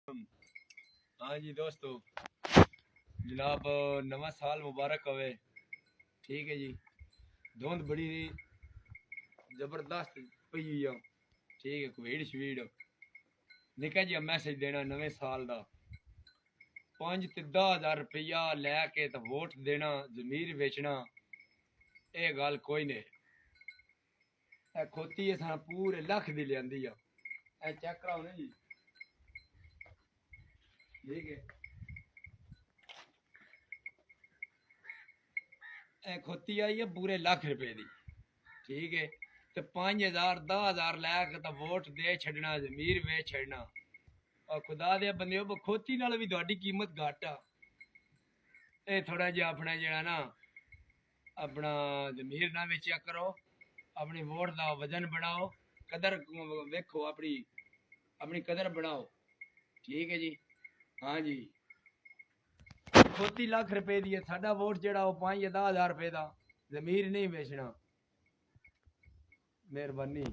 हाँ जी दोस्तों, जनाब नवा साल मुबारक होवे। ठीक है जी। धुंध बड़ी जबरदस्त पई हुई है। ठीक है, कोविड शवीड निका जी मैसेज देना नवे साल दा 5 ते 10,000 रुपया लैके तो वोट देना, जमीर बेचना, ये गल कोई नहीं। खोती असां पूरे लख दी लियांदी आ। चेक कराओ ना जी। ठीक है, खोती आई है पूरे लख रुपए दी। ठीक है, तो 5,000 10,000 लैके तो वोट दे छड़ना, जमीर वेच छड़ना। और खुदा दे बंदे खोती नाल भी तुहाडी कीमत घट आ। ये थोड़ा जिहा अपना जेड़ा ना अपना जमीर ना बेचा करो, अपनी वोट का वजन बढ़ाओ, कदर वेखो, अपनी अपनी कदर बढ़ाओ। ठीक है जी। हाँ जी। खोती लाख रुपए दी है, साडा वोट जेड़ा 5 या 10,000 रुपए का। जमीर नहीं बेचना। मेहरबानी।